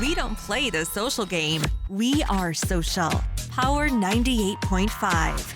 We don't play the social game. We are social. Power 98.5.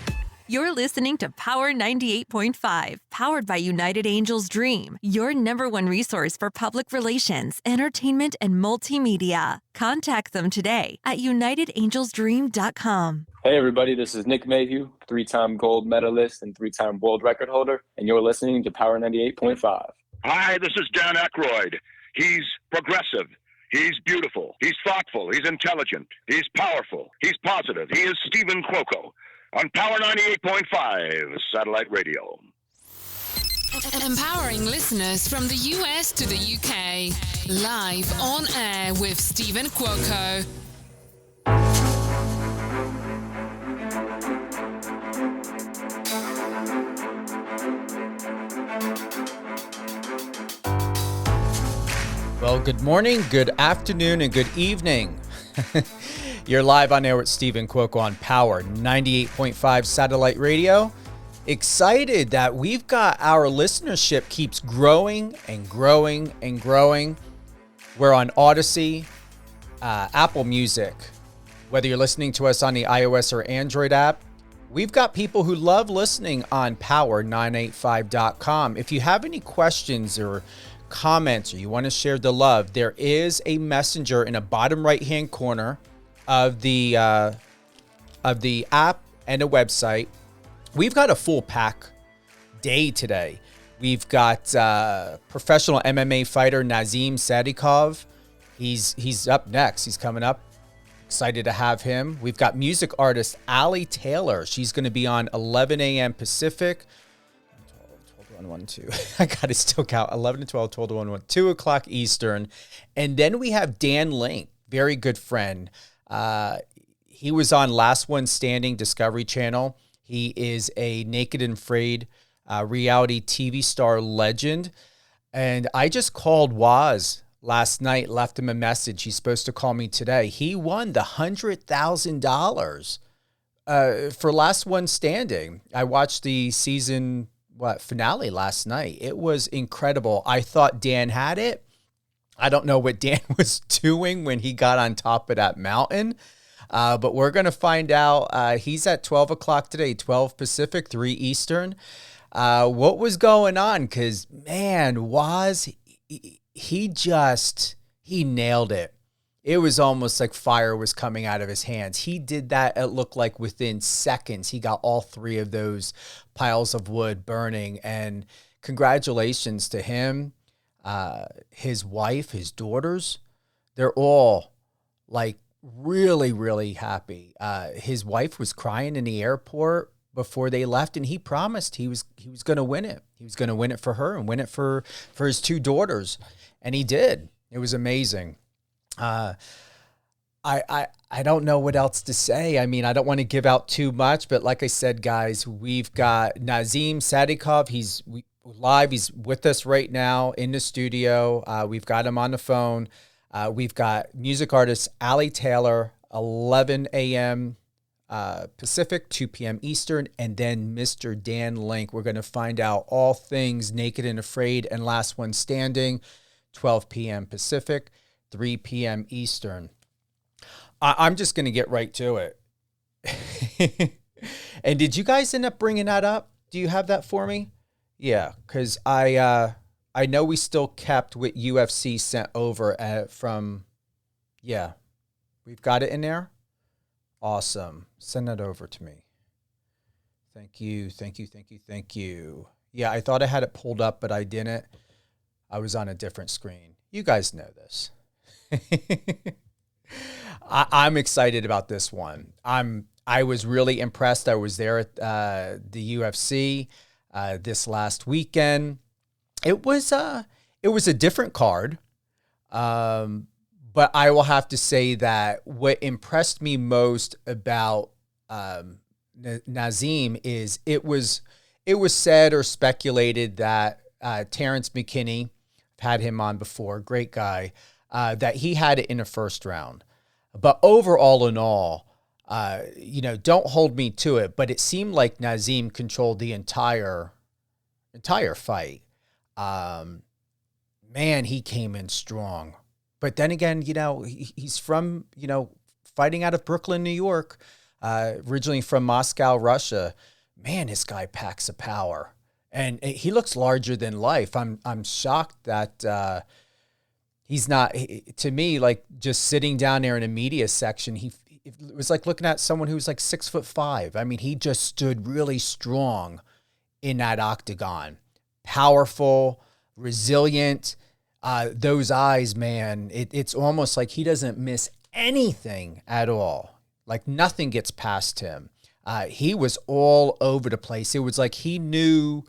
You're listening to Power 98.5, powered by United Angels Dream, your number one resource for public relations, entertainment, and multimedia. Contact them today at unitedangelsdream.com. Hey everybody, this is Nick Mayhew, 3-time gold medalist and 3-time world record holder, and you're listening to Power 98.5. Hi, this is Dan Aykroyd. He's progressive. He's beautiful. He's thoughtful. He's intelligent. He's powerful. He's positive. He is Stephen Cuoco on Power 98.5 Satellite Radio. Empowering listeners from the US to the UK. Live on air with Stephen Cuoco. Well, good morning, good afternoon, and good evening. You're live on air with Stephen Cuoco on Power 98.5 Satellite Radio. Excited that we've got our listenership keeps growing and growing and growing. We're on Odyssey, Apple Music. Whether you're listening to us on the iOS or Android app, we've got people who love listening on power985.com. If you have any questions or comments or you want to share the love, there is a messenger in the bottom right hand corner of the app and a website. We've got a full pack day today. We've got professional MMA fighter Nazim Sadykhov. He's up next. He's coming up. Excited to have him. We've got music artist Allie Taylor. She's going to be on 11 a.m. Pacific. 1, 2. I got to still count. 11 to 12, 12 to 1, 2 o'clock Eastern. And then we have Dan Link, very good friend. He was on Last One Standing Discovery Channel. He is a Naked and Afraid reality TV star legend. And I just called Waz last night, left him a message. He's supposed to call me today. He won the $100,000 for Last One Standing. I watched the season finale last night. It was incredible. I thought Dan had it. I don't know what Dan was doing when he got on top of that mountain, but we're going to find out. He's at 12 o'clock today, 12 Pacific, 3 Eastern. What was going on? Because, man, he nailed it. It was almost like fire was coming out of his hands. He did that, it looked like within seconds. He got all 3 of those piles of wood burning. And congratulations to him, his wife, his daughters. They're all like really, really happy. His wife was crying in the airport before they left, and he promised he was going to win it. He was going to win it for her and win it for his 2 daughters. And he did. It was amazing. I don't know what else to say. I mean, I don't want to give out too much, but like I said, guys, we've got Nazim Sadykhov. He's live. He's with us right now in the studio. We've got him on the phone. We've got music artist Allie Taylor, 11 a.m. Pacific, 2 p.m. Eastern, and then Mr. Dan Link. We're going to find out all things Naked and Afraid and Last One Standing, 12 p.m. Pacific, 3 p.m. Eastern. I'm just going to get right to it. And did you guys end up bringing that up? Do you have that for me? Yeah, because I know we still kept what UFC sent over from, yeah, we've got it in there. Awesome. Send that over to me. Thank you. Yeah, I thought I had it pulled up, but I didn't. I was on a different screen. You guys know this. I'm excited about this one. I was really impressed. I was there at the UFC this last weekend. It was a different card, but I will have to say that what impressed me most about Nazim is it was said or speculated that Terrence McKinney, I've had him on before, great guy, that he had it in the first round. But overall in all, don't hold me to it, but it seemed like Nazim controlled the entire fight. Man, he came in strong. but then again, he's from, fighting out of Brooklyn, New York, originally from Moscow, Russia. Man, this guy packs a power, and he looks larger than life. I'm shocked that he's not. To me, like just sitting down there in a media section, it was like looking at someone who was like 6'5". I mean, he just stood really strong in that octagon, powerful, resilient. Those eyes, man, it's almost like he doesn't miss anything at all. Like nothing gets past him. He was all over the place. It was like he knew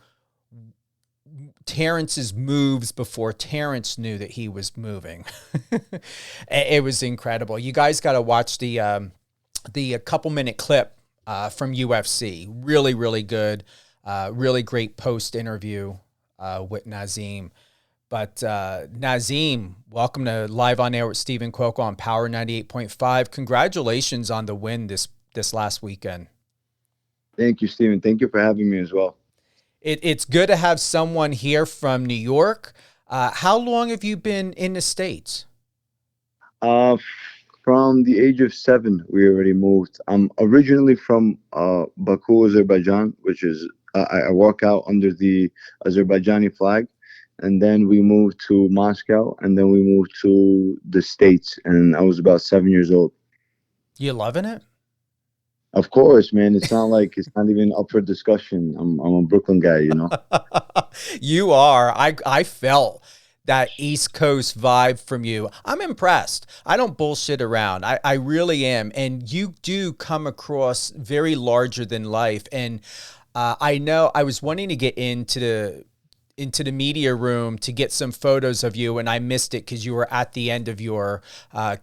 Terrence's moves before Terrence knew that he was moving. It was incredible. You guys got to watch the couple-minute clip from UFC. Really, really good. Really great post-interview with Nazim. But Nazim, welcome to Live on Air with Stephen Cuoco on Power 98.5. Congratulations on the win this last weekend. Thank you, Stephen. Thank you for having me as well. It's good to have someone here from New York. How long have you been in the States? From the age of 7, we already moved. I'm originally from Baku, Azerbaijan, which is I walk out under the Azerbaijani flag. And then we moved to Moscow, and then we moved to the States, and I was about 7 years old. You loving it? Of course, man. It's not even up for discussion. I'm a Brooklyn guy, You are. I felt that East Coast vibe from you. I'm impressed. I don't bullshit around. I really am. And you do come across very larger than life. And I know I was wanting to get into the media room to get some photos of you, and I missed it because you were at the end of your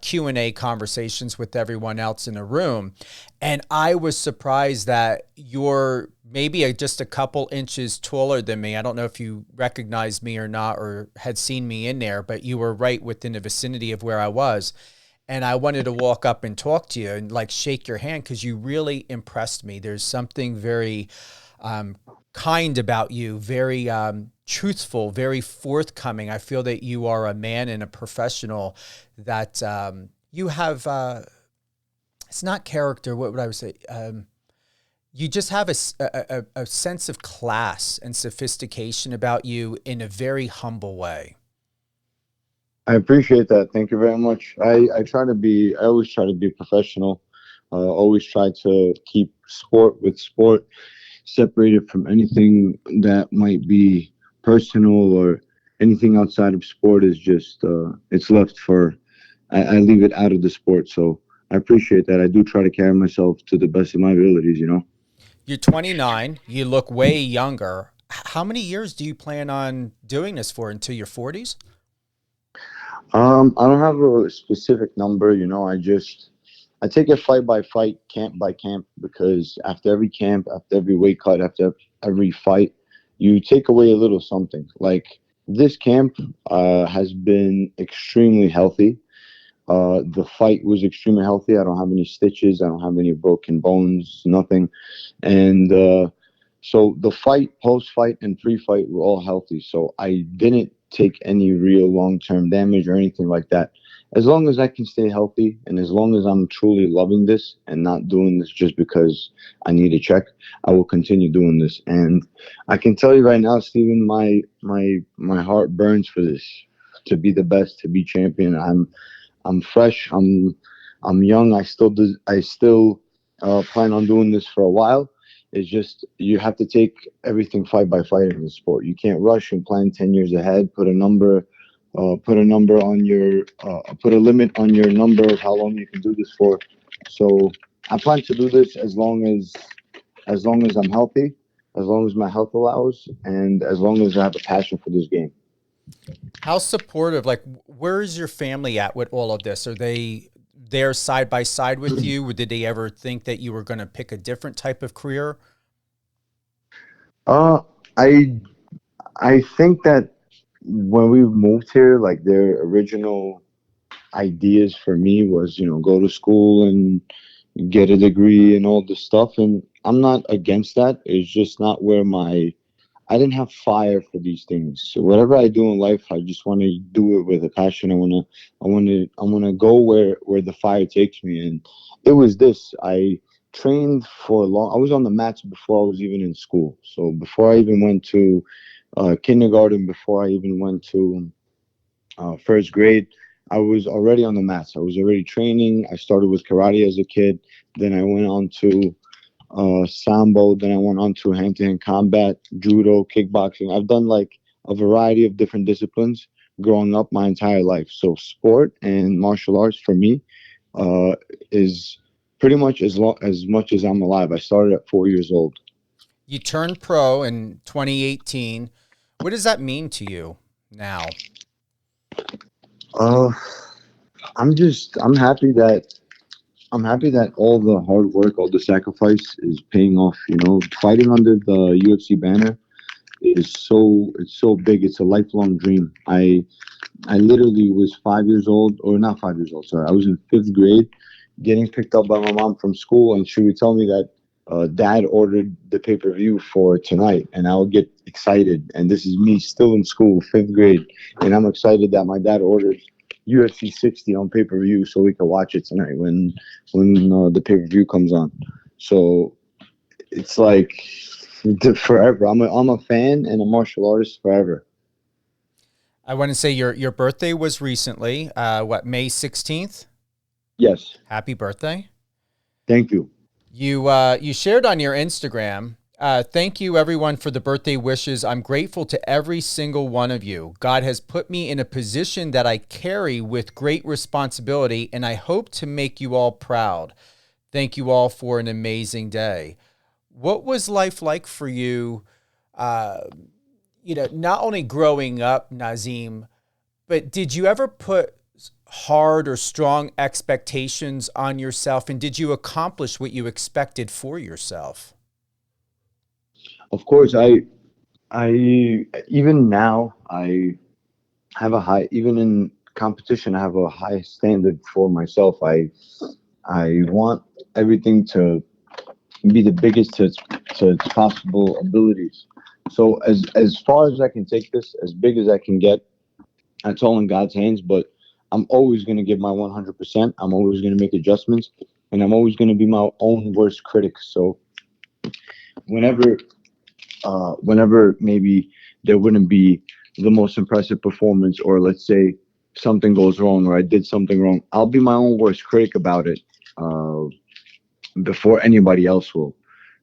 Q&A conversations with everyone else in the room. And I was surprised that you're maybe just a couple inches taller than me. I don't know if you recognized me or not, or had seen me in there, but you were right within the vicinity of where I was. And I wanted to walk up and talk to you and like shake your hand because you really impressed me. There's something very kind about you, very truthful, very forthcoming. I feel that you are a man and a professional that you have, it's not character, what would I say? You just have a sense of class and sophistication about you in a very humble way. I appreciate that. Thank you very much. I always try to be professional. Always try to keep sport with sport, separated from anything that might be personal or anything outside of sport is just, it's left for, I leave it out of the sport. So I appreciate that. I do try to carry myself to the best of my abilities, You're 29. You look way younger. How many years do you plan on doing this for, until your 40s? I don't have a specific number, I take it fight by fight, camp by camp, because after every camp, after every weight cut, after every fight, you take away a little something. Like this camp has been extremely healthy. The fight was extremely healthy. I don't have any stitches. I don't have any broken bones, nothing. And so the fight, post-fight, and pre-fight were all healthy. So I didn't take any real long-term damage or anything like that. As long as I can stay healthy, and as long as I'm truly loving this and not doing this just because I need a check, I will continue doing this. And I can tell you right now, Stephen, my heart burns for this, to be the best, to be champion. I'm fresh. I'm young. I still plan on doing this for a while. It's just you have to take everything fight by fight in the sport. You can't rush and plan 10 years ahead. Put a limit on your number of how long you can do this for. So I plan to do this as long as I'm healthy, as long as my health allows, and as long as I have a passion for this game. How supportive, like, where is your family at with all of this? Are they there side by side with you? Did they ever think that you were going to pick a different type of career? I think that when we moved here, like their original ideas for me was, go to school and get a degree and all this stuff. And I'm not against that. It's just not where I didn't have fire for these things. So whatever I do in life, I just want to do it with a passion. I want to go where the fire takes me. And it was this. I trained for a long. I was on the mats before I was even in school. So before I even went to kindergarten, before I even went to first grade, I was already on the mats. I was already training. I started with karate as a kid. Then I went on to Sambo. Then I went on to hand-to-hand combat, judo, kickboxing. I've done like a variety of different disciplines growing up my entire life. So sport and martial arts for me uh, is pretty much as much as I'm alive. I started at 4 years old. You turned pro in 2018. What does that mean to you now? Uh, I'm happy that all the hard work, all the sacrifice is paying off. You know, fighting under the UFC banner is it's so big. It's a lifelong dream. I literally was 5 years old, or not 5 years old. Sorry, I was in fifth grade, getting picked up by my mom from school, and she would tell me that Dad ordered the pay-per-view for tonight, and I would get excited. And this is me still in school, fifth grade, and I'm excited that my dad ordered UFC 60 on pay-per-view so we can watch it tonight when the pay-per-view comes on. So it's like forever. I'm a fan and a martial artist forever. I want to say your birthday was recently, May 16th? Yes. Happy birthday. Thank you. You shared on your Instagram, thank you everyone for the birthday wishes. I'm grateful to every single one of you. God has put me in a position that I carry with great responsibility, and I hope to make you all proud. Thank you all for an amazing day. What was life like for you, not only growing up, Nazim, but did you ever put hard or strong expectations on yourself, and did you accomplish what you expected for yourself? Of course, I even now I have a high, even in competition, I have a high standard for myself. I want everything to be the biggest to its possible abilities. So as far as I can take this, as big as I can get, that's all in God's hands. But I'm always going to give my 100%. I'm always going to make adjustments, and I'm always going to be my own worst critic. So whenever maybe there wouldn't be the most impressive performance, or let's say something goes wrong or I did something wrong, I'll be my own worst critic about it before anybody else will.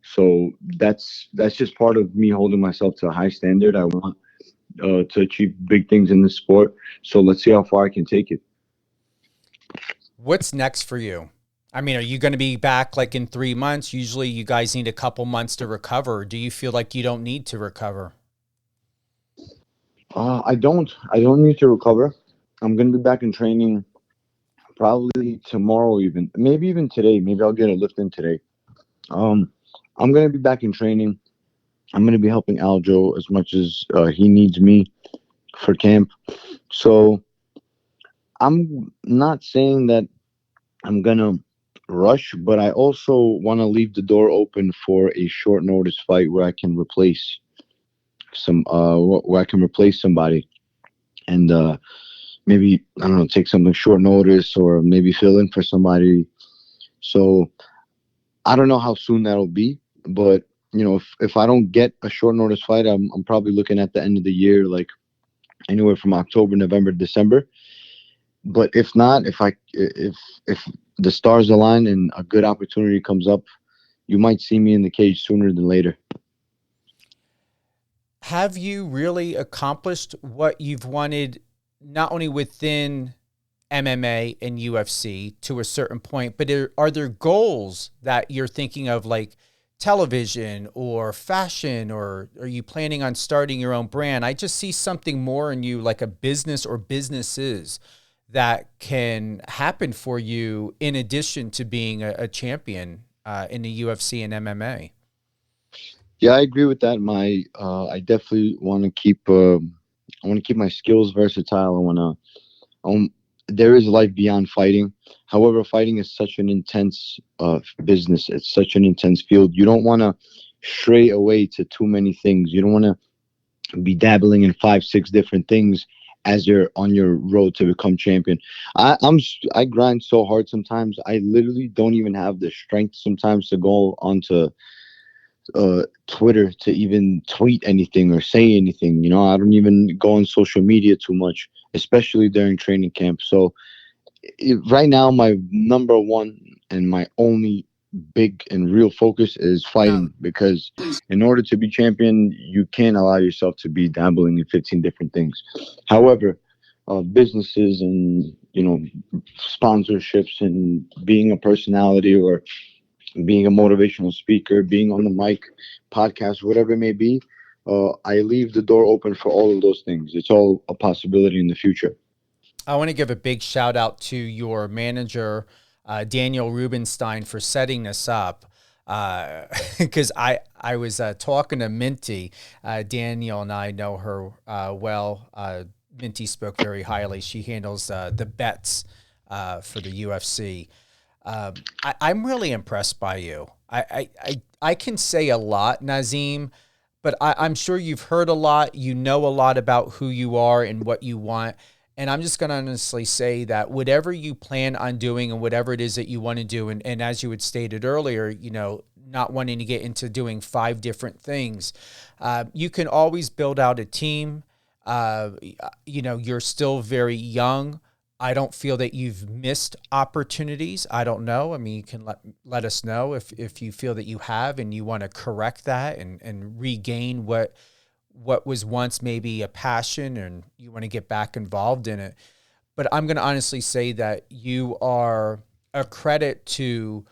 So that's just part of me holding myself to a high standard. I want to achieve big things in this sport. So let's see how far I can take it. What's next for you? I mean, are you going to be back like in 3 months? Usually you guys need a couple months to recover. Do you feel like you don't need to recover? I don't need to recover. I'm going to be back in training probably tomorrow, maybe even today. Maybe I'll get a lift in today. I'm going to be back in training. I'm going to be helping Aljo as much as he needs me for camp. So I'm not saying that I'm going to rush, but I also want to leave the door open for a short notice fight where I can replace somebody, and maybe, I don't know, take something short notice, or maybe fill in for somebody. So I don't know how soon that'll be, but if I don't get a short notice fight, I'm probably looking at the end of the year, like anywhere from October, November, December. But if not, if the stars align and a good opportunity comes up, you might see me in the cage sooner than later. Have you really accomplished what you've wanted, not only within MMA and UFC to a certain point, but are there goals that you're thinking of, like television or fashion, or are you planning on starting your own brand? I just see something more in you, like a business or businesses that can happen for you in addition to being a champion in the UFC and MMA. Yeah, I agree with that. I definitely want to keep my skills versatile. There is life beyond fighting. However, fighting is such an intense business. It's such an intense field. You don't want to stray away to too many things. You don't want to be dabbling in 5, 6 different things as you're on your road to become champion. I grind so hard sometimes. I literally don't even have the strength sometimes to go onto Twitter to even tweet anything or say anything. You know, I don't even go on social media too much, especially during training camp. So right now, my number one and my only big and real focus is fighting, because in order to be champion, you can't allow yourself to be dabbling in 15 different things. However, businesses and, you know, sponsorships and being a personality or being a motivational speaker, being on the mic, podcast, whatever it may be, I leave the door open for all of those things. It's all a possibility in the future. I want to give a big shout out to your manager, Daniel Rubenstein, for setting this up. Because I was talking to Minty. Daniel and I know her well. Minty spoke very highly. She handles the bets for the UFC. I'm really impressed by you. I can say a lot, Nazim, but I'm sure you've heard a lot. You know a lot about who you are and what you want. And I'm just going to honestly say that whatever you plan on doing and whatever it is that you want to do, and as you had stated earlier, you know, not wanting to get into doing 5 different things, you can always build out a team. You know, you're still very young. I don't feel that you've missed opportunities. I don't know. I mean, you can let us know if you feel that you have and you want to correct that and regain what was once maybe a passion and you want to get back involved in it. But I'm going to honestly say that you are a credit to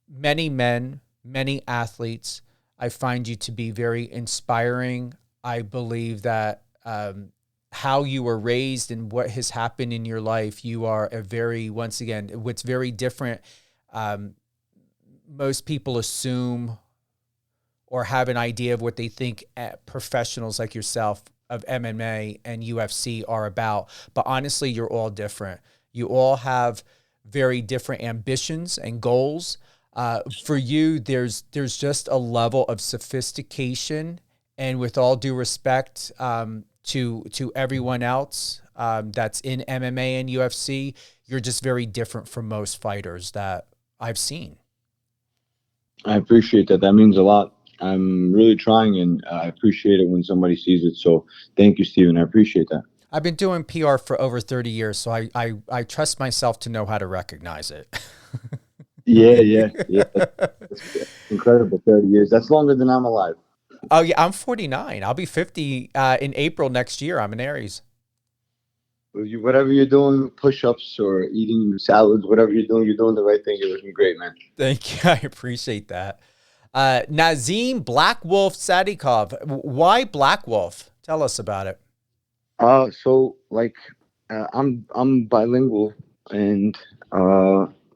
many men, many athletes. I find you to be very inspiring. I believe that how you were raised and what has happened in your life, you are a very, once again, what's very different. Most people assume or have an idea of what they think professionals like yourself of MMA and UFC are about. But honestly, you're all different. You all have very different ambitions and goals. For you, there's just a level of sophistication, and with all due respect to everyone else that's in MMA and UFC, you're just very different from most fighters that I've seen. I appreciate that. That means a lot. I'm really trying, and I appreciate it when somebody sees it. So thank you, Steven. I appreciate that. I've been doing PR for over 30 years, so I trust myself to know how to recognize it. Yeah. That's incredible. 30 years. That's longer than I'm alive. Oh, yeah, I'm 49. I'll be 50 in April next year. I'm an Aries. Whatever you're doing, push-ups or eating salads, whatever you're doing the right thing. You're looking great, man. Thank you. I appreciate that. Nazim Black Wolf Sadykhov. Why Black Wolf? Tell us about it. So like, I'm bilingual, and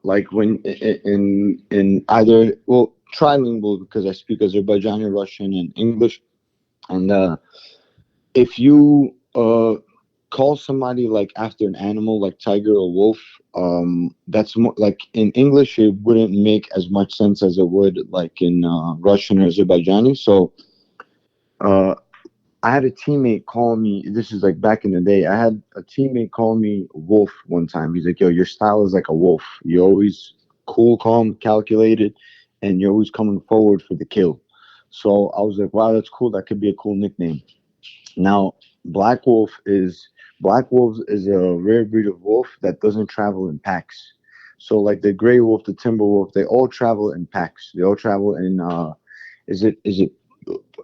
like when in either, well, trilingual, because I speak Azerbaijani, Russian, and English. And if you call somebody like after an animal like tiger or wolf, that's more like in English it wouldn't make as much sense as it would like in Russian or Azerbaijani. So I had a teammate call me, this is like back in the day, I had a teammate call me wolf one time. He's like, yo, your style is like a wolf. You're always cool, calm, calculated, and you're always coming forward for the kill. So I was like, wow, that's cool. That could be a cool nickname. Now, Black Wolf is a rare breed of wolf that doesn't travel in packs. So like the gray wolf, the timber wolf, they all travel in packs. They all travel in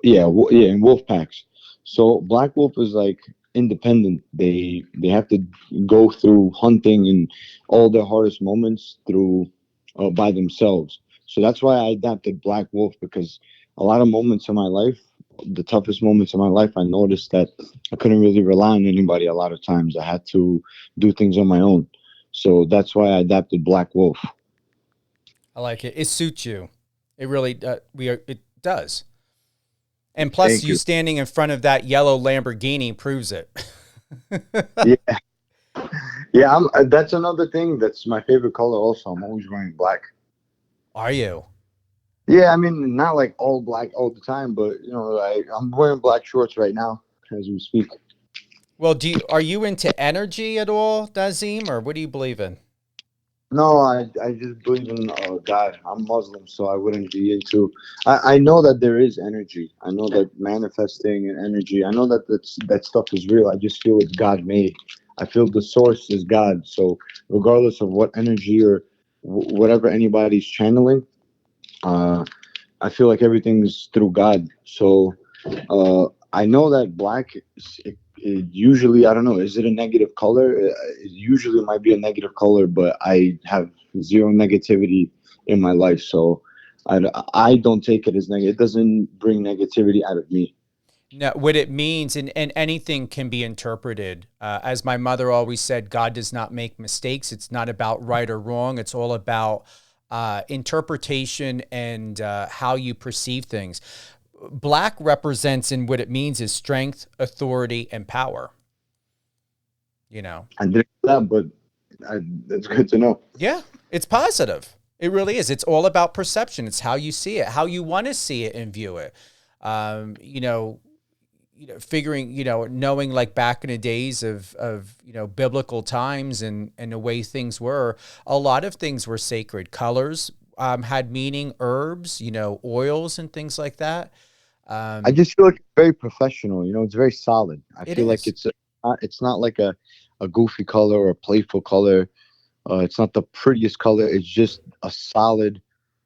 in wolf packs. So Black Wolf is like independent. They have to go through hunting and all their hardest moments through by themselves. So that's why I adapted Black Wolf, because a lot of moments in my life, the toughest moments in my life, I noticed that I couldn't really rely on anybody a lot of times. I had to do things on my own. So that's why I adapted Black Wolf. I like it. It suits you. It really it does. And plus, you standing in front of that yellow Lamborghini proves it. Yeah. That's another thing. That's my favorite color. Also, I'm always wearing black. Are you? Yeah, I mean, not like all black all the time, but I'm wearing black shorts right now as we speak. Well, are you into energy at all, Nazim, or what do you believe in? No, I just believe in God. I'm Muslim, so I wouldn't be into. I know that there is energy. I know that manifesting and energy. I know that that stuff is real. I just feel it's God made. I feel the source is God. So regardless of what energy or whatever anybody's channeling, uh, I feel like everything's through God. So I know that black it usually, I don't know, is it a negative color? It usually might be a negative color, but I have zero negativity in my life, so I don't take it as negative. It doesn't bring negativity out of me. No, what it means, and anything can be interpreted. As my mother always said, God does not make mistakes. It's not about right or wrong. It's all about interpretation and how you perceive things. Black represents, and what it means is strength, authority, and power. You know, I didn't know that, but that's good to know. yeah, it's positive. It really is. It's all about perception. It's how you see it, how you want to see it and view it. Figuring, knowing like back in the days of biblical times and the way things were, a lot of things were sacred. Colors had meaning, herbs, oils and things like that. I just feel like it's very professional. It's very solid. I feel like it's not like a goofy color or a playful color. It's not the prettiest color. It's just a solid,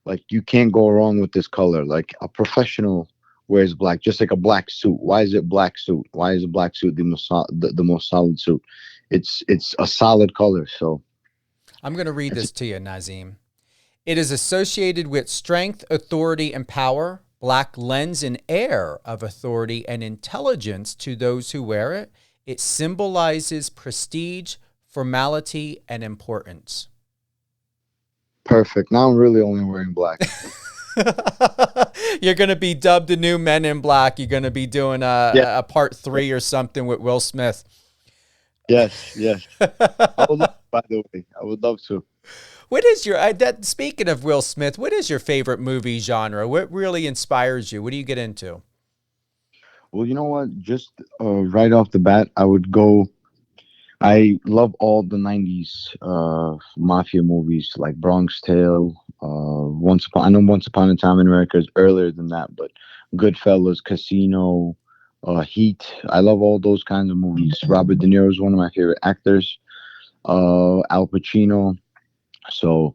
like you can't go wrong with this color. Like a professional wears black, just like a black suit. Why is it black suit? Why is a black suit the most solid suit? It's a solid color. So I'm going to read this to you, Nazim. It is associated with strength, authority, and power. Black lends an air of authority and intelligence to those who wear it. It symbolizes prestige, formality, and importance. Perfect. Now I'm really only wearing black. You're going to be dubbed the new Men in Black. You're going to be doing a part 3 or something with Will Smith. Yes. I would love, by the way. I would love to. What is speaking of Will Smith, what is your favorite movie genre? What really inspires you? What do you get into? Well, you know what? Just right off the bat, I love all the 90s mafia movies like Bronx Tale, Once Upon a Time in America is earlier than that, but Goodfellas, Casino, Heat. I love all those kinds of movies. Robert De Niro is one of my favorite actors. Al Pacino. So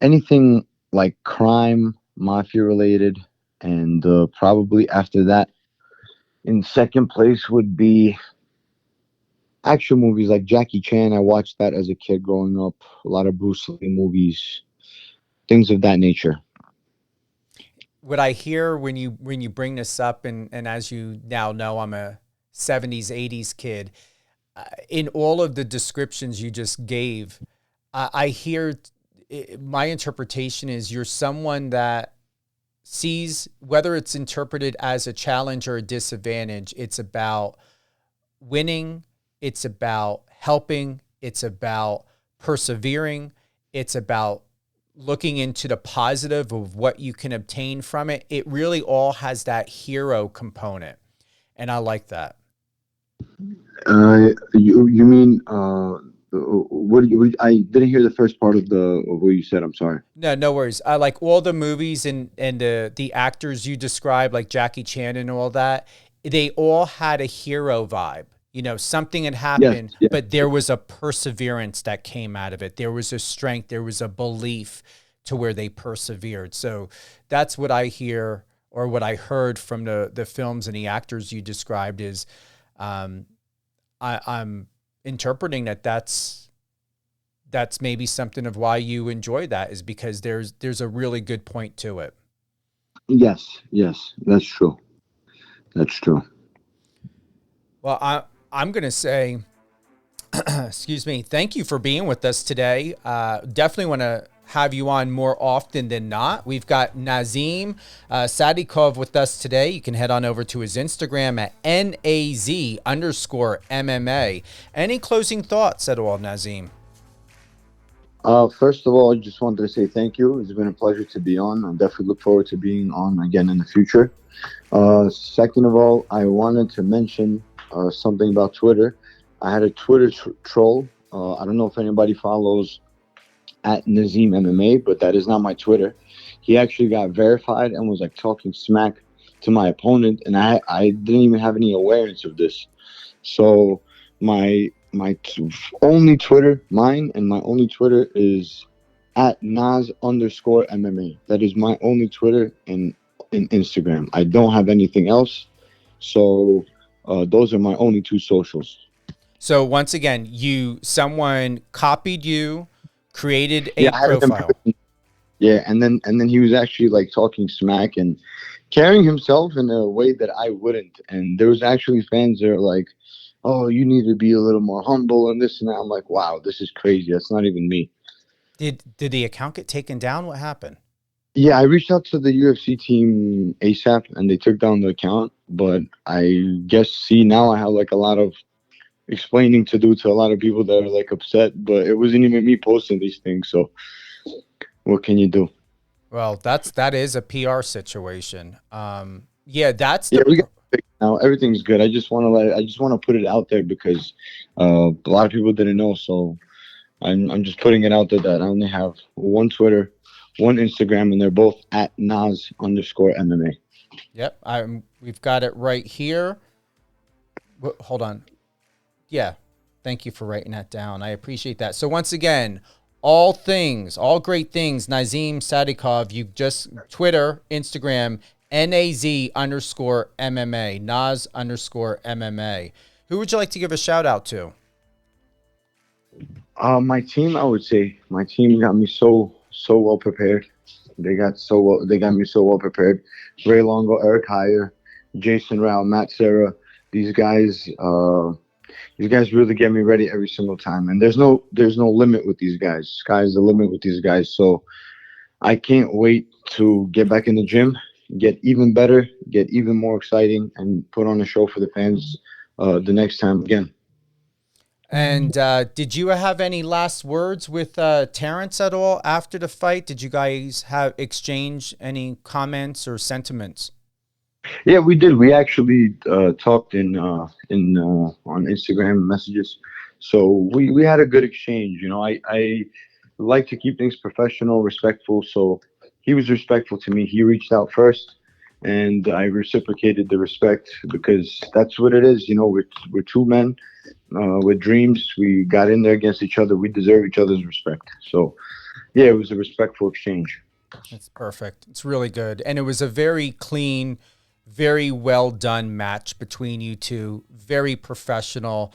anything like crime, mafia related, and probably after that, in second place would be action movies like Jackie Chan. I watched that as a kid growing up. A lot of Bruce Lee movies, things of that nature. What I hear when you bring this up, and as you now know, I'm a 70s, 80s kid. In all of the descriptions you just gave, I hear my interpretation is you're someone that sees, whether it's interpreted as a challenge or a disadvantage, it's about winning, it's about helping, it's about persevering, it's about looking into the positive of what you can obtain from it. It really all has that hero component, and I like that. You mean I didn't hear the first part of what you said. I'm sorry. No worries. I like all the movies and the actors you described, like Jackie Chan and all that. They all had a hero vibe. Something had happened, yes. But there was a perseverance that came out of it. There was a strength. There was a belief to where they persevered. So that's what I hear, or what I heard from the films and the actors you described is, I'm interpreting that's maybe something of why you enjoy that, is because there's a really good point to it. Yes, that's true. Well, I'm going to say, excuse me, thank you for being with us today. Definitely want to have you on more often than not. We've got Nazim Sadykhov with us today. You can head on over to his Instagram at NAZ_MMA. Any closing thoughts at all, Nazim? First of all, I just wanted to say thank you. It's been a pleasure to be on. I definitely look forward to being on again in the future. Second of all, I wanted to mention something about Twitter. I had a Twitter troll. I don't know if anybody follows at Nazim MMA, but that is not my Twitter. He actually got verified and was like talking smack to my opponent, and I didn't even have any awareness of this. So only Twitter, mine and my only Twitter is at Nas_MMA. That is my only Twitter and in Instagram. I don't have anything else. So those are my only two socials. So once again, someone copied you, created a Yeah, I had profile. Yeah, and then he was actually like talking smack and carrying himself in a way that I wouldn't. And there was actually fans that are like, "Oh, you need to be a little more humble and this and that." I'm like, "Wow, this is crazy. That's not even me." Did the account get taken down? What happened? Yeah, I reached out to the UFC team ASAP, and they took down the account. But I guess now I have like a lot of explaining to do to a lot of people that are like upset. But it wasn't even me posting these things, so what can you do? Well, that is a PR situation. Yeah, We got fixed now. Everything's good. I just want to put it out there because a lot of people didn't know. So I'm just putting it out there that I only have one Twitter, one Instagram, and they're both at Nas_MMA. Yep, we've got it right here. Hold on. Yeah, thank you for writing that down. I appreciate that. So once again, all great things, Nazim Sadykhov, you just Twitter, Instagram, NAZ_MMA, Nas_MMA. Who would you like to give a shout out to? My team, I would say my team got me so well prepared. They got me so well prepared. Ray Longo, Eric Heyer, Jason Rao, Matt Serra. These guys really get me ready every single time. And there's no limit with these guys. Sky's the limit with these guys. So I can't wait to get back in the gym, get even better, get even more exciting, and put on a show for the fans the next time again. And did you have any last words with Terrence at all after the fight? Did you guys exchange any comments or sentiments? Yeah, we did. We actually talked on Instagram messages. So we had a good exchange. You know, I like to keep things professional, respectful. So he was respectful to me. He reached out first, and I reciprocated the respect because that's what it is. You know, we're two men with dreams. We got in there against each other. We deserve each other's respect. So, yeah, it was a respectful exchange. That's perfect. It's really good. And it was a very clean, very well done match between you two. Very professional.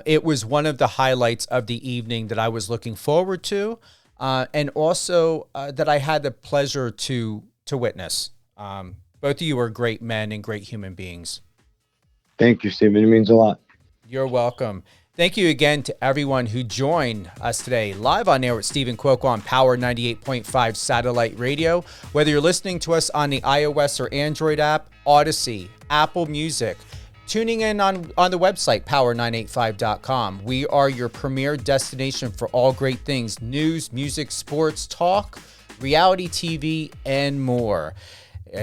It was one of the highlights of the evening that I was looking forward to, and also that I had the pleasure to witness. Both of you are great men and great human beings. Thank you, Stephen. It means a lot. You're welcome. Thank you again to everyone who joined us today live on air with Stephen Cuoco on Power 98.5 Satellite Radio. Whether you're listening to us on the iOS or Android app, Odyssey, Apple Music, tuning in on the website, power985.com. We are your premier destination for all great things: news, music, sports, talk, reality TV, and more.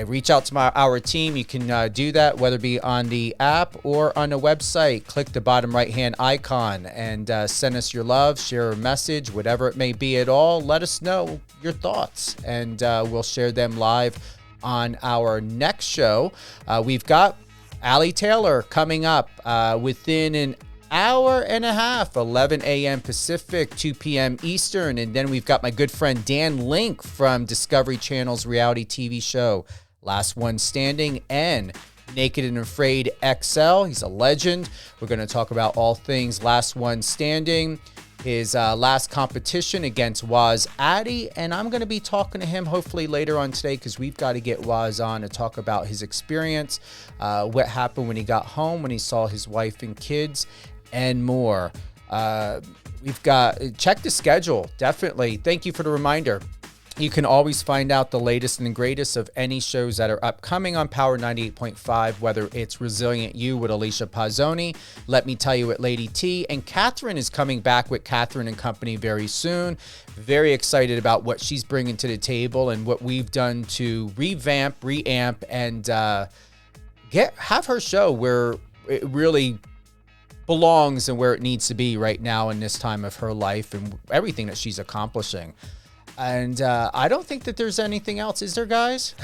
Reach out to our team. You can do that, whether it be on the app or on the website. Click the bottom right-hand icon and send us your love, share a message, whatever it may be at all. Let us know your thoughts, and we'll share them live on our next show. We've got Allie Taylor coming up within an hour and a half, 11 a.m. Pacific, 2 p.m. Eastern. And then we've got my good friend Dan Link from Discovery Channel's reality TV show, Last One Standing, and Naked and Afraid XL. He's a legend. We're going to talk about all things Last One Standing, his last competition against Waz Addy, and I'm going to be talking to him hopefully later on today because we've got to get Waz on to talk about his experience, what happened when he got home, when he saw his wife and kids, and more. We've got check the schedule, definitely. Thank you for the reminder. You can always find out the latest and greatest of any shows that are upcoming on Power 98.5, whether it's Resilient You with Alicia Pazzoni, Let Me Tell You with Lady T, and Catherine is coming back with Catherine and Company very soon. Very excited about what she's bringing to the table and what we've done to revamp, reamp, and have her show where it really belongs and where it needs to be right now in this time of her life and everything that she's accomplishing. And I don't think that there's anything else. Is there, guys?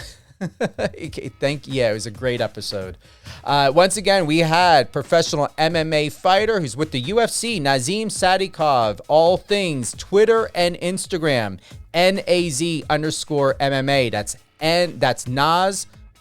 Okay, it was a great episode. Once again, we had professional MMA fighter who's with the UFC, Nazim Sadykhov. All things Twitter and Instagram, NAZ_MMA. That's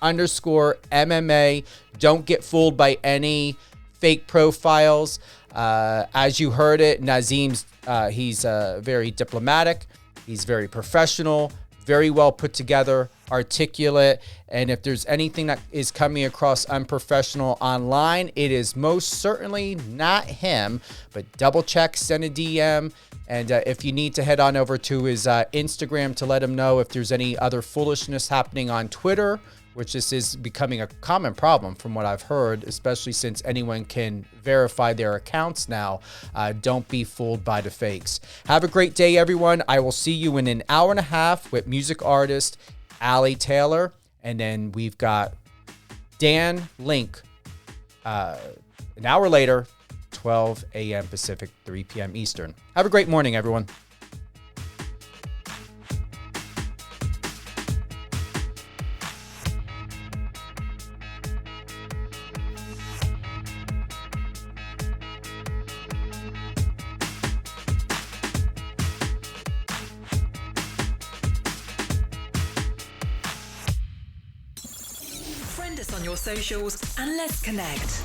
Naz_MMA. Don't get fooled by any fake profiles. As you heard it, Nazim's he's very diplomatic. He's very professional, very well put together, articulate, and if there's anything that is coming across unprofessional online, it is most certainly not him, but double check, send a DM, and if you need to head on over to his Instagram to let him know if there's any other foolishness happening on Twitter, which this is becoming a common problem from what I've heard, especially since anyone can verify their accounts now. Don't be fooled by the fakes. Have a great day, everyone. I will see you in an hour and a half with music artist Allie Taylor. And then we've got Dan Link an hour later, 12 a.m. Pacific, 3 p.m. Eastern. Have a great morning, everyone. Friend us on your socials and let's connect.